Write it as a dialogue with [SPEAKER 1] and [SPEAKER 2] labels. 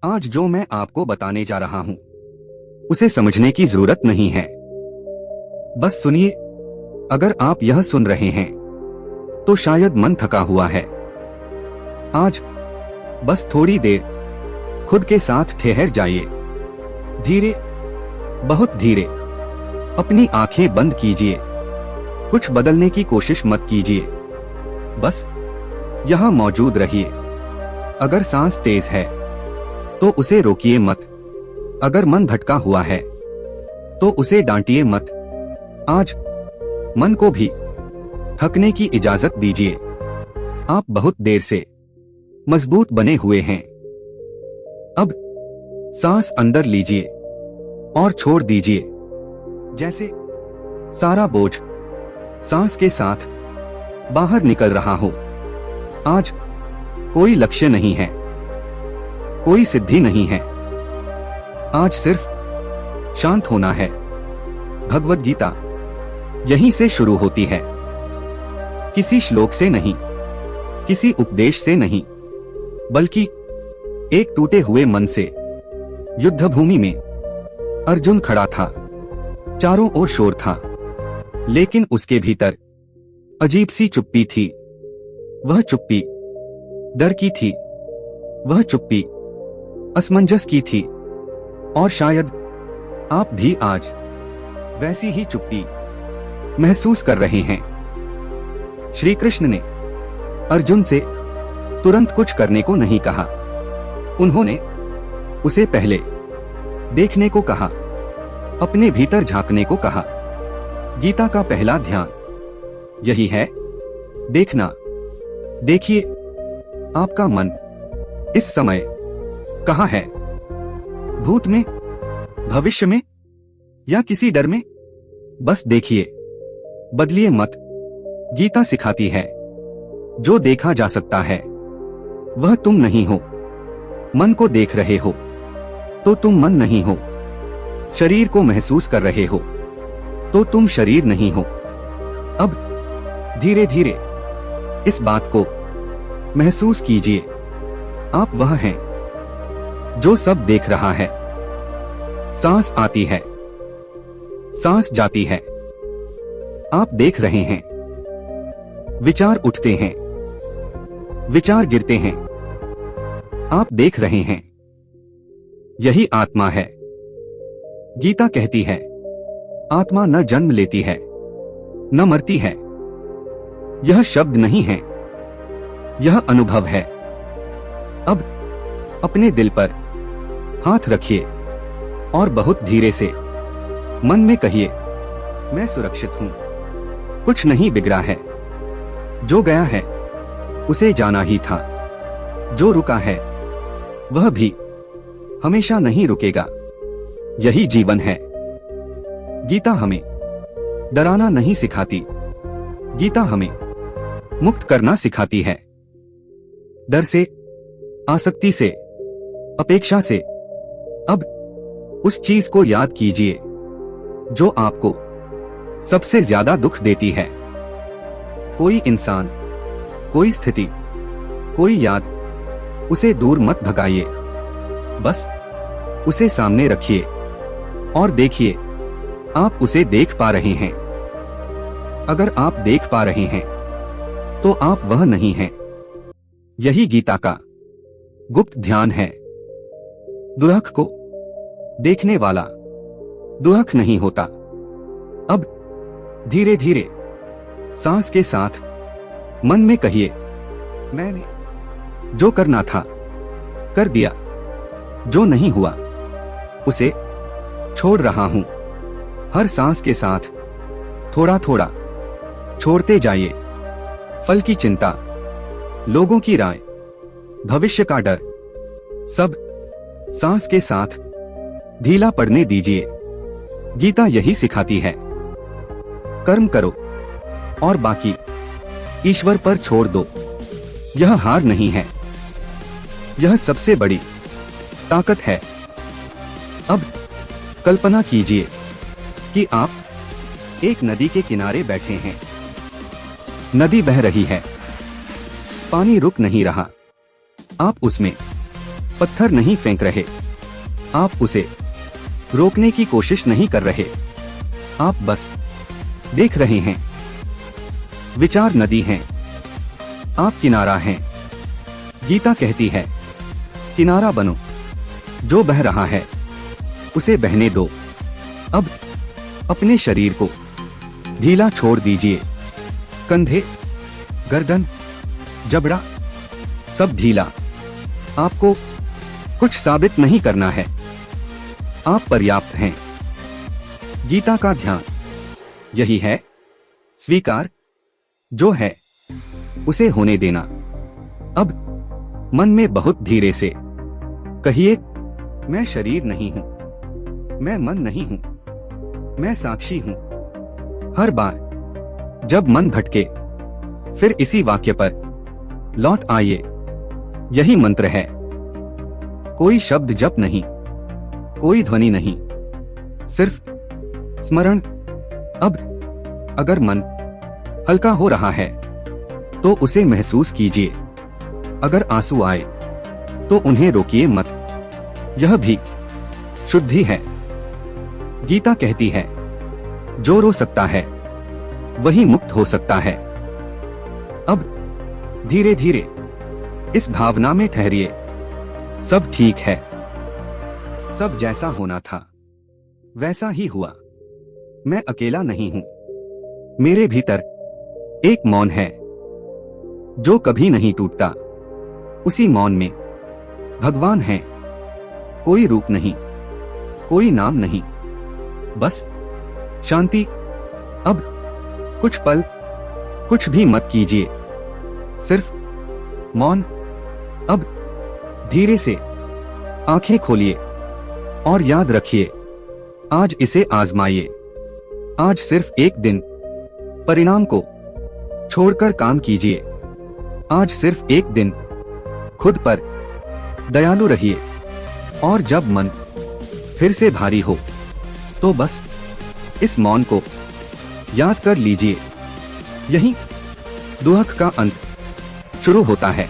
[SPEAKER 1] आज जो मैं आपको बताने जा रहा हूं उसे समझने की जरूरत नहीं है, बस सुनिए। अगर आप यह सुन रहे हैं तो शायद मन थका हुआ है। आज बस थोड़ी देर खुद के साथ ठहर जाइए। धीरे, बहुत धीरे अपनी आंखें बंद कीजिए। कुछ बदलने की कोशिश मत कीजिए, बस यहां मौजूद रहिए। अगर सांस तेज है तो उसे रोकिए मत। अगर मन भटका हुआ है तो उसे डांटिए मत। आज मन को भी थकने की इजाजत दीजिए। आप बहुत देर से मजबूत बने हुए हैं। अब सांस अंदर लीजिए और छोड़ दीजिए, जैसे सारा बोझ सांस के साथ बाहर निकल रहा हो। आज कोई लक्ष्य नहीं है, कोई सिद्धि नहीं है। आज सिर्फ शांत होना है। भगवद गीता यहीं से शुरू होती है, किसी श्लोक से नहीं, किसी उपदेश से नहीं, बल्कि एक टूटे हुए मन से। युद्ध भूमि में अर्जुन खड़ा था, चारों ओर शोर था, लेकिन उसके भीतर अजीब सी चुप्पी थी। वह चुप्पी डर की थी, वह चुप्पी असमंजस की थी। और शायद आप भी आज वैसी ही चुप्पी महसूस कर रहे हैं। श्री कृष्ण ने अर्जुन से तुरंत कुछ करने को नहीं कहा। उन्होंने उसे पहले देखने को कहा, अपने भीतर झांकने को कहा। गीता का पहला ध्यान यही है, देखना। देखिए, आपका मन इस समय कहाँ है? भूत में, भविष्य में, या किसी डर में? बस देखिए, बदलिए मत। गीता सिखाती है, जो देखा जा सकता है वह तुम नहीं हो। मन को देख रहे हो तो तुम मन नहीं हो। शरीर को महसूस कर रहे हो तो तुम शरीर नहीं हो। अब धीरे धीरे इस बात को महसूस कीजिए। आप वह हैं जो सब देख रहा है। सांस आती है, सांस जाती है, आप देख रहे हैं। विचार उठते हैं, विचार गिरते हैं, आप देख रहे हैं। यही आत्मा है। गीता कहती है, आत्मा न जन्म लेती है, न मरती है। यह शब्द नहीं है, यह अनुभव है। अब अपने दिल पर हाथ रखिए और बहुत धीरे से मन में कहिए, मैं सुरक्षित हूं, कुछ नहीं बिगड़ा है। जो गया है उसे जाना ही था, जो रुका है वह भी हमेशा नहीं रुकेगा। यही जीवन है। गीता हमें डराना नहीं सिखाती, गीता हमें मुक्त करना सिखाती है। डर से, आसक्ति से, अपेक्षा से। अब उस चीज को याद कीजिए जो आपको सबसे ज्यादा दुख देती है। कोई इंसान, कोई स्थिति, कोई याद, उसे दूर मत भगाइए। बस उसे सामने रखिए और देखिए, आप उसे देख पा रहे हैं। अगर आप देख पा रहे हैं तो आप वह नहीं हैं। यही गीता का गुप्त ध्यान है। दुख को देखने वाला दुख नहीं होता। अब धीरे धीरे सांस के साथ मन में कहिए, मैंने जो करना था कर दिया, जो नहीं हुआ उसे छोड़ रहा हूं। हर सांस के साथ थोड़ा थोड़ा छोड़ते जाइए। फल की चिंता, लोगों की राय, भविष्य का डर, सब सांस के साथ ढीला पड़ने दीजिए। गीता यही सिखाती है, कर्म करो और बाकी ईश्वर पर छोड़ दो। यह हार नहीं है, यह सबसे बड़ी ताकत है। अब कल्पना कीजिए कि आप एक नदी के किनारे बैठे हैं। नदी बह रही है, पानी रुक नहीं रहा। आप उसमें पत्थर नहीं फेंक रहे, आप उसे रोकने की कोशिश नहीं कर रहे, आप बस देख रहे हैं। विचार नदी हैं, आप किनारा हैं। गीता कहती है, किनारा बनो, जो बह रहा है उसे बहने दो। अब अपने शरीर को ढीला छोड़ दीजिए, कंधे, गर्दन, जबड़ा, सब ढीला। आपको कुछ साबित नहीं करना है, आप पर्याप्त हैं। गीता का ध्यान यही है, स्वीकार, जो है उसे होने देना। अब मन में बहुत धीरे से कहिए, मैं शरीर नहीं हूं, मैं मन नहीं हूं, मैं साक्षी हूं। हर बार जब मन भटके फिर इसी वाक्य पर लौट आइए, यही मंत्र है। कोई शब्द जप नहीं, कोई ध्वनि नहीं, सिर्फ स्मरण। अब अगर मन हल्का हो रहा है तो उसे महसूस कीजिए, अगर आंसू आए तो उन्हें रोकिए मत, यह भी शुद्धि है। गीता कहती है, जो रो सकता है वही मुक्त हो सकता है। अब धीरे धीरे इस भावना में ठहरिए, सब ठीक है, सब जैसा होना था वैसा ही हुआ। मैं अकेला नहीं हूं, मेरे भीतर एक मौन है जो कभी नहीं टूटता। उसी मौन में भगवान है, कोई रूप नहीं, कोई नाम नहीं, बस शांति। अब कुछ पल कुछ भी मत कीजिए, सिर्फ मौन। अब धीरे से आंखें खोलिए और याद रखिए, आज इसे आजमाइए। आज सिर्फ एक दिन, परिणाम को छोड़कर काम कीजिए। आज सिर्फ एक दिन, खुद पर दयालु रहिए। और जब मन फिर से भारी हो तो बस इस मौन को याद कर लीजिए, यही दुख का अंत शुरू होता है।